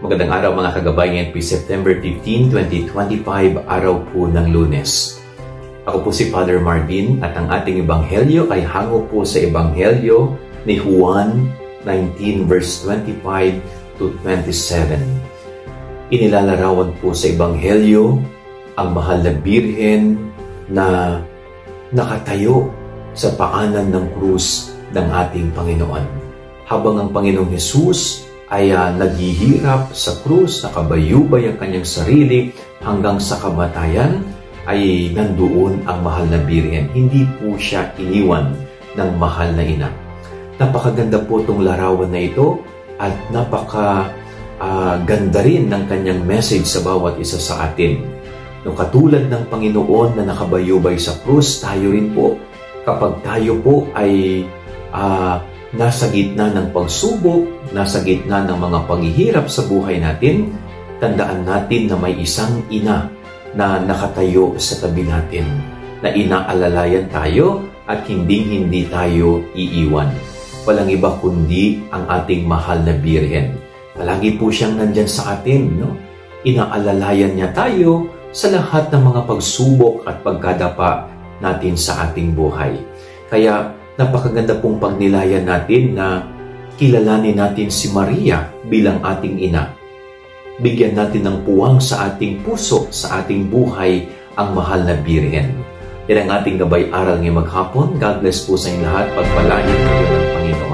Magandang araw mga kagabay, ngayon po September 15, 2025, araw po ng Lunes. Ako po si Father Marvin at ang ating ebanghelyo ay hango po sa ebanghelyo ni Juan 19 verse 25 to 27. Inilalarawan po sa ebanghelyo ang mahal na birhen na nakatayo sa paanan ng krus ng ating Panginoon. Habang ang Panginoong Hesus ay naghihirap sa krus, nakabayubay ang kanyang sarili hanggang sa kamatayan, ay nandoon ang mahal na birhen. Hindi po siya iniwan ng mahal na ina. Napakaganda po itong larawan na ito at napakaganda rin ng kanyang message sa bawat isa sa atin. No, katulad ng Panginoon na nakabayubay sa krus, tayo rin po, kapag tayo po ay nasa gitna ng pagsubok, nasa gitna ng mga paghihirap sa buhay natin, tandaan natin na may isang ina na nakatayo sa tabi natin, na inaalalayan tayo at hindi tayo iiwan. Walang iba kundi ang ating mahal na birhen. Palagi po siyang nandyan sa atin, no? Inaalalayan niya tayo sa lahat ng mga pagsubok at pagkadapa natin sa ating buhay. Kaya napakaganda pong pagnilayan natin na kilalanin natin si Maria bilang ating ina. Bigyan natin ng puwang sa ating puso, sa ating buhay, ang mahal na birhen. Yan ang ating gabay aral ngayong maghapon. God bless po sa inyong lahat. Pagpalain kayo ng Panginoon.